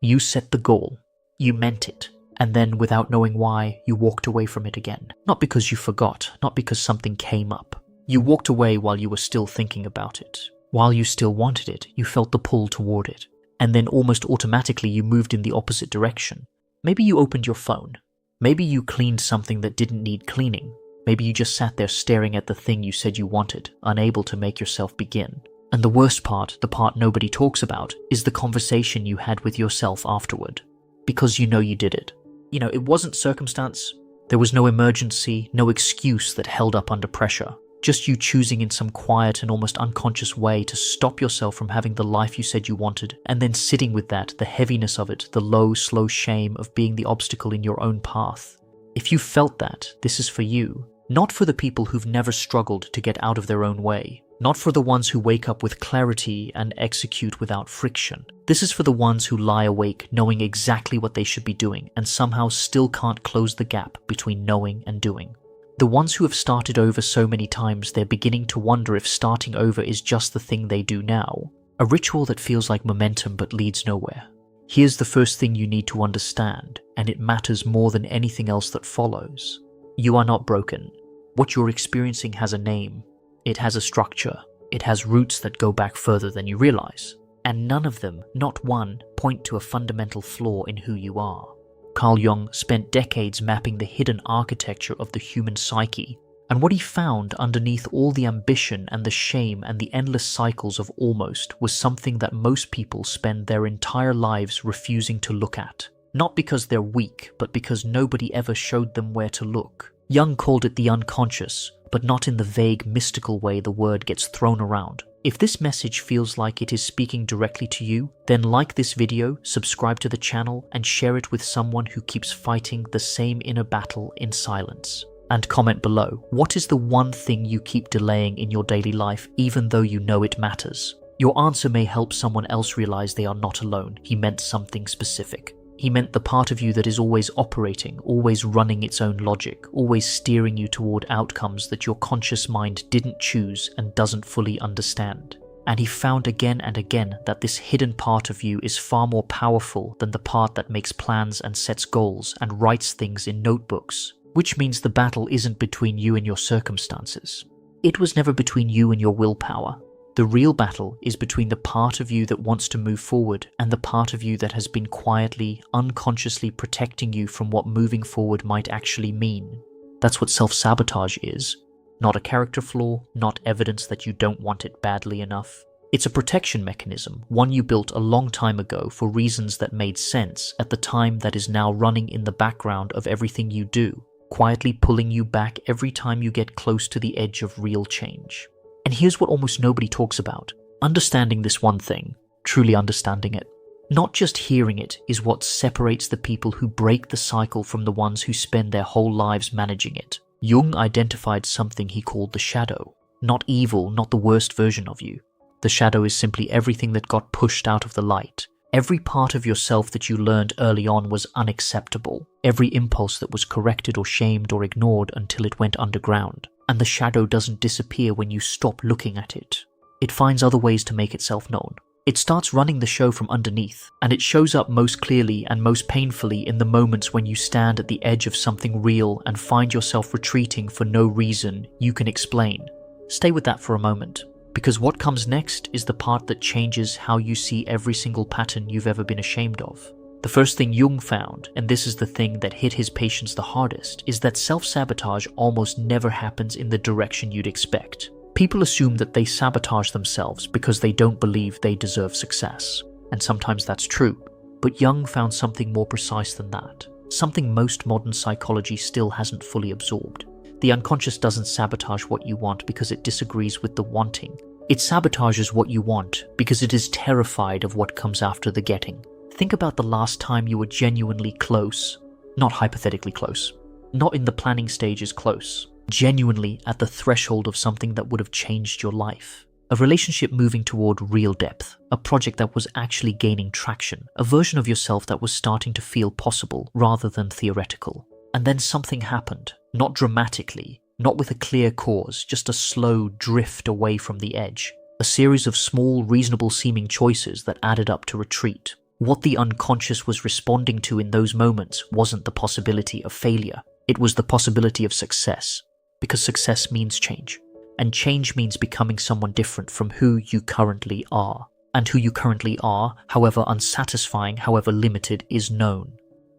You set the goal, you meant it, and then without knowing why, you walked away from it again. Not because you forgot, not because something came up. You walked away while you were still thinking about it. While you still wanted it, you felt the pull toward it. And then almost automatically you moved in the opposite direction. Maybe you opened your phone. Maybe you cleaned something that didn't need cleaning. Maybe you just sat there staring at the thing you said you wanted, unable to make yourself begin. And the worst part, the part nobody talks about, is the conversation you had with yourself afterward. Because you know you did it. It wasn't circumstance. There was no emergency, no excuse that held up under pressure. Just you choosing in some quiet and almost unconscious way to stop yourself from having the life you said you wanted, and then sitting with that, the heaviness of it, the low, slow shame of being the obstacle in your own path. If you felt that, this is for you. Not for the people who've never struggled to get out of their own way. Not for the ones who wake up with clarity and execute without friction. This is for the ones who lie awake knowing exactly what they should be doing and somehow still can't close the gap between knowing and doing. The ones who have started over so many times they're beginning to wonder if starting over is just the thing they do now. A ritual that feels like momentum but leads nowhere. Here's the first thing you need to understand, and it matters more than anything else that follows. You are not broken. What you're experiencing has a name. It has a structure. It has roots that go back further than you realize. And none of them, not one, point to a fundamental flaw in who you are. Carl Jung spent decades mapping the hidden architecture of the human psyche, and what he found underneath all the ambition and the shame and the endless cycles of almost was something that most people spend their entire lives refusing to look at. Not because they're weak, but because nobody ever showed them where to look. Jung called it the unconscious, but not in the vague, mystical way the word gets thrown around. If this message feels like it is speaking directly to you, then like this video, subscribe to the channel, and share it with someone who keeps fighting the same inner battle in silence. And comment below, what is the one thing you keep delaying in your daily life even though you know it matters? Your answer may help someone else realize they are not alone. He meant something specific. He meant the part of you that is always operating, always running its own logic, always steering you toward outcomes that your conscious mind didn't choose and doesn't fully understand. And he found again and again that this hidden part of you is far more powerful than the part that makes plans and sets goals and writes things in notebooks, which means the battle isn't between you and your circumstances. It was never between you and your willpower. The real battle is between the part of you that wants to move forward and the part of you that has been quietly, unconsciously protecting you from what moving forward might actually mean. That's what self-sabotage is. Not a character flaw, not evidence that you don't want it badly enough. It's a protection mechanism, one you built a long time ago for reasons that made sense at the time that is now running in the background of everything you do, quietly pulling you back every time you get close to the edge of real change. And here's what almost nobody talks about. Understanding this one thing, truly understanding it. Not just hearing it is what separates the people who break the cycle from the ones who spend their whole lives managing it. Jung identified something he called the shadow. Not evil, not the worst version of you. The shadow is simply everything that got pushed out of the light. Every part of yourself that you learned early on was unacceptable. Every impulse that was corrected or shamed or ignored until it went underground. And the shadow doesn't disappear when you stop looking at it. It finds other ways to make itself known. It starts running the show from underneath, and it shows up most clearly and most painfully in the moments when you stand at the edge of something real and find yourself retreating for no reason you can explain. Stay with that for a moment, because what comes next is the part that changes how you see every single pattern you've ever been ashamed of. The first thing Jung found, and this is the thing that hit his patients the hardest, is that self-sabotage almost never happens in the direction you'd expect. People assume that they sabotage themselves because they don't believe they deserve success. And sometimes that's true. But Jung found something more precise than that. Something most modern psychology still hasn't fully absorbed. The unconscious doesn't sabotage what you want because it disagrees with the wanting. It sabotages what you want because it is terrified of what comes after the getting. Think about the last time you were genuinely close, not hypothetically close, not in the planning stages close, genuinely at the threshold of something that would have changed your life. A relationship moving toward real depth, a project that was actually gaining traction, a version of yourself that was starting to feel possible rather than theoretical. And then something happened, not dramatically, not with a clear cause, just a slow drift away from the edge, a series of small, reasonable seeming choices that added up to retreat. What the unconscious was responding to in those moments wasn't the possibility of failure. It was the possibility of success, because success means change. And change means becoming someone different from who you currently are. And who you currently are, however unsatisfying, however limited, is known.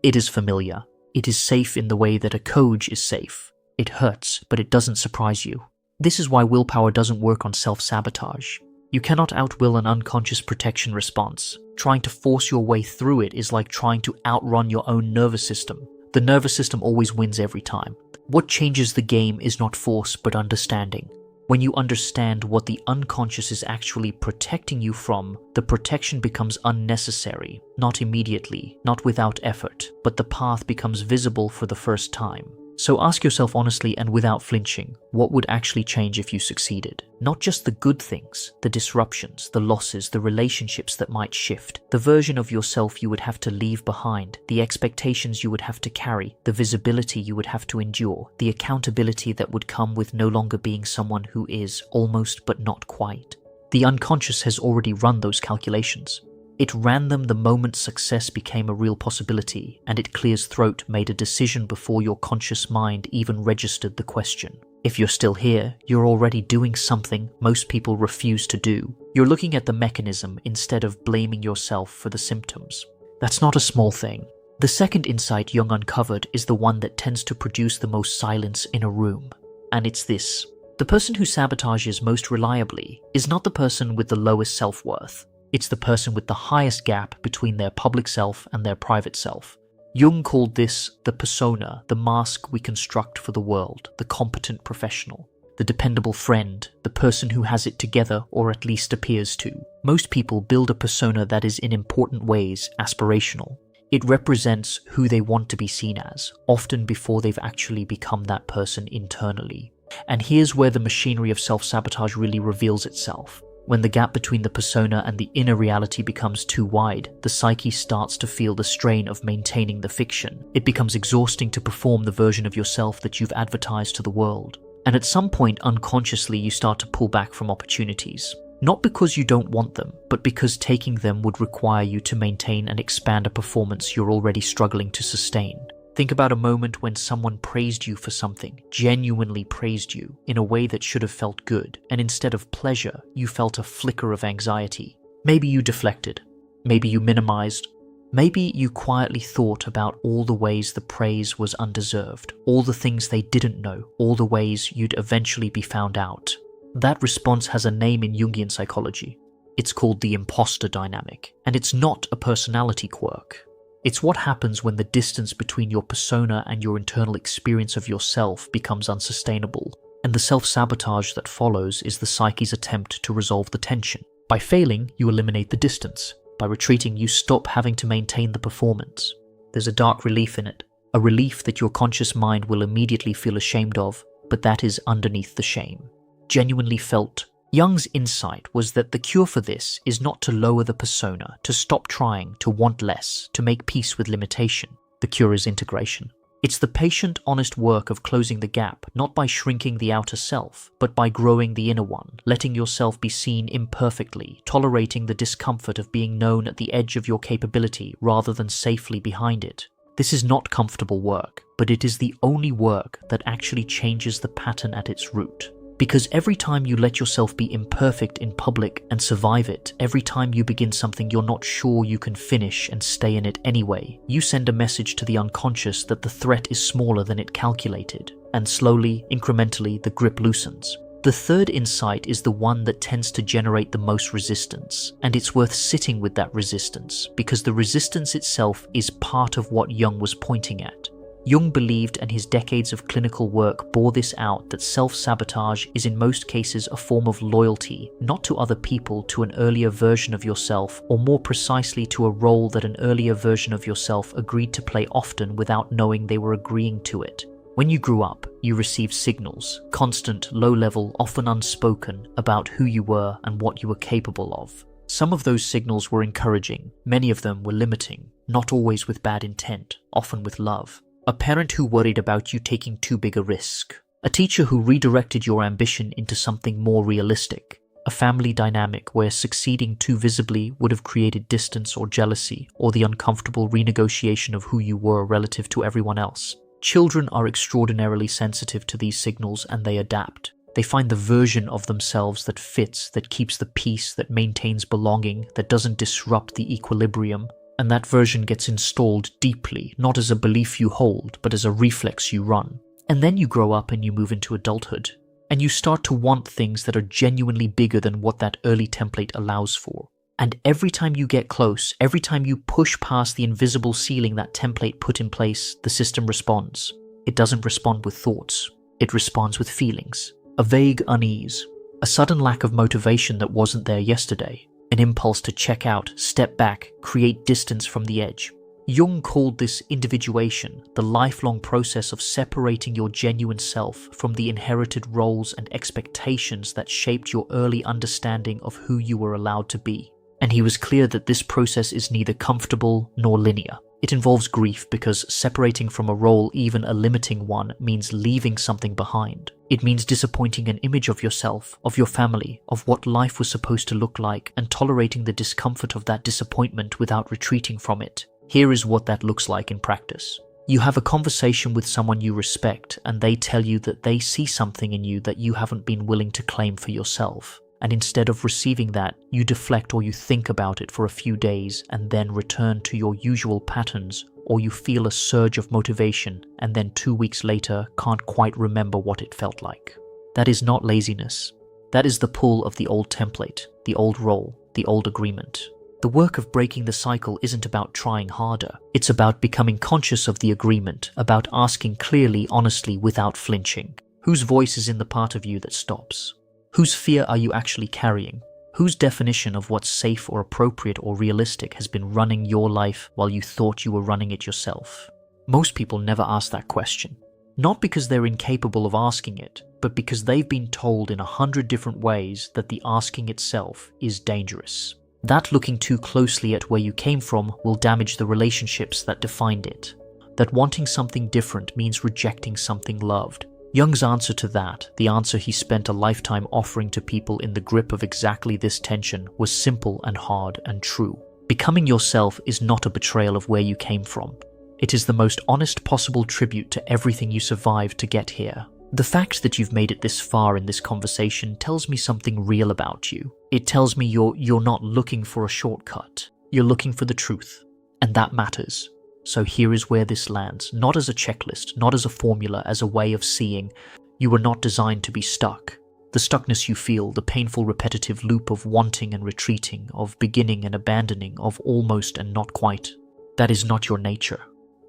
It is familiar. It is safe in the way that a code is safe. It hurts, but it doesn't surprise you. This is why willpower doesn't work on self-sabotage. You cannot outwill an unconscious protection response. Trying to force your way through it is like trying to outrun your own nervous system. The nervous system always wins every time. What changes the game is not force, but understanding. When you understand what the unconscious is actually protecting you from, the protection becomes unnecessary, not immediately, not without effort, but the path becomes visible for the first time. So ask yourself honestly and without flinching, what would actually change if you succeeded? Not just the good things, the disruptions, the losses, the relationships that might shift, the version of yourself you would have to leave behind, the expectations you would have to carry, the visibility you would have to endure, the accountability that would come with no longer being someone who is almost but not quite. The unconscious has already run those calculations. It ran them the moment success became a real possibility, and it clear's throat made a decision before your conscious mind even registered the question. If you're still here, you're already doing something most people refuse to do. You're looking at the mechanism instead of blaming yourself for the symptoms. That's not a small thing. The second insight Jung uncovered is the one that tends to produce the most silence in a room. And it's this. The person who sabotages most reliably is not the person with the lowest self-worth. It's the person with the highest gap between their public self and their private self. Jung called this the persona, the mask we construct for the world, the competent professional, the dependable friend, the person who has it together or at least appears to. Most people build a persona that is in important ways aspirational. It represents who they want to be seen as, often before they've actually become that person internally. And here's where the machinery of self-sabotage really reveals itself. When the gap between the persona and the inner reality becomes too wide, the psyche starts to feel the strain of maintaining the fiction. It becomes exhausting to perform the version of yourself that you've advertised to the world. And at some point, unconsciously, you start to pull back from opportunities. Not because you don't want them, but because taking them would require you to maintain and expand a performance you're already struggling to sustain. Think about a moment when someone praised you for something, genuinely praised you, in a way that should have felt good, and instead of pleasure, you felt a flicker of anxiety. Maybe you deflected. Maybe you minimized. Maybe you quietly thought about all the ways the praise was undeserved, all the things they didn't know, all the ways you'd eventually be found out. That response has a name in Jungian psychology. It's called the imposter dynamic, and it's not a personality quirk. It's what happens when the distance between your persona and your internal experience of yourself becomes unsustainable, and the self-sabotage that follows is the psyche's attempt to resolve the tension. By failing, you eliminate the distance. By retreating, you stop having to maintain the performance. There's a dark relief in it, a relief that your conscious mind will immediately feel ashamed of, but that is underneath the shame. Genuinely felt. Jung's insight was that the cure for this is not to lower the persona, to stop trying, to want less, to make peace with limitation. The cure is integration. It's the patient, honest work of closing the gap, not by shrinking the outer self, but by growing the inner one, letting yourself be seen imperfectly, tolerating the discomfort of being known at the edge of your capability rather than safely behind it. This is not comfortable work, but it is the only work that actually changes the pattern at its root. Because every time you let yourself be imperfect in public and survive it, every time you begin something you're not sure you can finish and stay in it anyway, you send a message to the unconscious that the threat is smaller than it calculated, and slowly, incrementally, the grip loosens. The third insight is the one that tends to generate the most resistance, and it's worth sitting with that resistance, because the resistance itself is part of what Jung was pointing at. Jung believed, and his decades of clinical work bore this out, that self-sabotage is in most cases a form of loyalty, not to other people, to an earlier version of yourself, or more precisely to a role that an earlier version of yourself agreed to play often without knowing they were agreeing to it. When you grew up, you received signals, constant, low-level, often unspoken, about who you were and what you were capable of. Some of those signals were encouraging, many of them were limiting, not always with bad intent, often with love. A parent who worried about you taking too big a risk. A teacher who redirected your ambition into something more realistic. a family dynamic where succeeding too visibly would have created distance or jealousy, or the uncomfortable renegotiation of who you were relative to everyone else. Children are extraordinarily sensitive to these signals and they adapt. They find the version of themselves that fits, that keeps the peace, that maintains belonging, that doesn't disrupt the equilibrium. And that version gets installed deeply, not as a belief you hold, but as a reflex you run. And then you grow up and you move into adulthood. And you start to want things that are genuinely bigger than what that early template allows for. And every time you get close, every time you push past the invisible ceiling that template put in place, the system responds. It doesn't respond with thoughts. It responds with feelings. A vague unease. A sudden lack of motivation that wasn't there yesterday. An impulse to check out, step back, create distance from the edge. Jung called this individuation, the lifelong process of separating your genuine self from the inherited roles and expectations that shaped your early understanding of who you were allowed to be. And he was clear that this process is neither comfortable nor linear. It involves grief because separating from a role, even a limiting one, means leaving something behind. It means disappointing an image of yourself, of your family, of what life was supposed to look like, and tolerating the discomfort of that disappointment without retreating from it. Here is what that looks like in practice. You have a conversation with someone you respect, and they tell you that they see something in you that you haven't been willing to claim for yourself. And instead of receiving that, you deflect or you think about it for a few days and then return to your usual patterns, or you feel a surge of motivation and then 2 weeks later can't quite remember what it felt like. That is not laziness. That is the pull of the old template, the old role, the old agreement. The work of breaking the cycle isn't about trying harder. It's about becoming conscious of the agreement, about asking clearly, honestly, without flinching. Whose voice is in the part of you that stops? Whose fear are you actually carrying? Whose definition of what's safe or appropriate or realistic has been running your life while you thought you were running it yourself? Most people never ask that question. Not because they're incapable of asking it, but because they've been told in 100 different ways that the asking itself is dangerous. That looking too closely at where you came from will damage the relationships that defined it. That wanting something different means rejecting something loved. Jung's answer to that, the answer he spent a lifetime offering to people in the grip of exactly this tension, was simple and hard and true. Becoming yourself is not a betrayal of where you came from. It is the most honest possible tribute to everything you survived to get here. The fact that you've made it this far in this conversation tells me something real about you. It tells me you're not looking for a shortcut. You're looking for the truth. And that matters. So here is where this lands, not as a checklist, not as a formula, as a way of seeing. You were not designed to be stuck. The stuckness you feel, the painful repetitive loop of wanting and retreating, of beginning and abandoning, of almost and not quite, that is not your nature.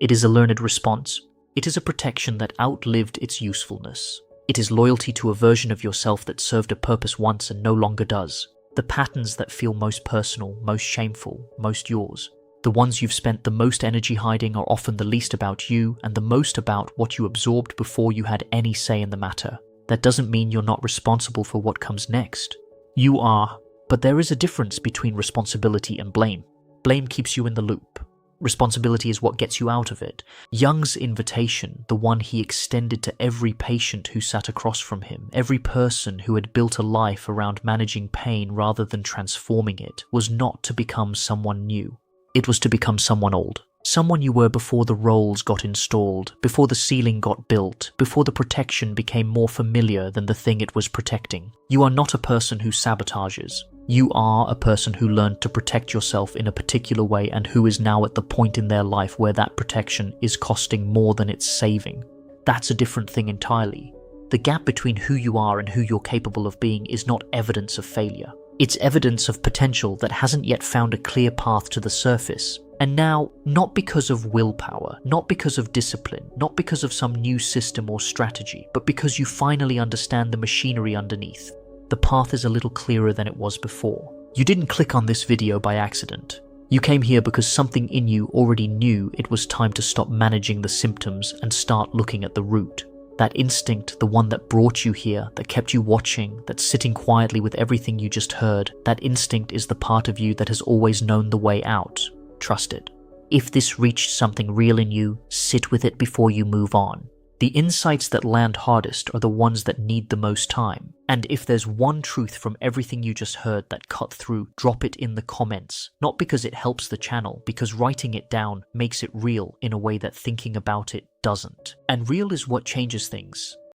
It is a learned response. It is a protection that outlived its usefulness. It is loyalty to a version of yourself that served a purpose once and no longer does. The patterns that feel most personal, most shameful, most yours. The ones you've spent the most energy hiding are often the least about you and the most about what you absorbed before you had any say in the matter. That doesn't mean you're not responsible for what comes next. You are, but there is a difference between responsibility and blame. Blame keeps you in the loop. Responsibility is what gets you out of it. Jung's invitation, the one he extended to every patient who sat across from him, every person who had built a life around managing pain rather than transforming it, was not to become someone new. It was to become someone old. Someone you were before the roles got installed, before the ceiling got built, before the protection became more familiar than the thing it was protecting. You are not a person who sabotages. You are a person who learned to protect yourself in a particular way and who is now at the point in their life where that protection is costing more than it's saving. That's a different thing entirely. The gap between who you are and who you're capable of being is not evidence of failure. It's evidence of potential that hasn't yet found a clear path to the surface. And now, not because of willpower, not because of discipline, not because of some new system or strategy, but because you finally understand the machinery underneath. The path is a little clearer than it was before. You didn't click on this video by accident. You came here because something in you already knew it was time to stop managing the symptoms and start looking at the root. That instinct, the one that brought you here, that kept you watching, that's sitting quietly with everything you just heard, that instinct is the part of you that has always known the way out. Trust it. If this reached something real in you, sit with it before you move on. The insights that land hardest are the ones that need the most time. And if there's one truth from everything you just heard that cut through, drop it in the comments. Not because it helps the channel, because writing it down makes it real in a way that thinking about it doesn't. And real is what changes things.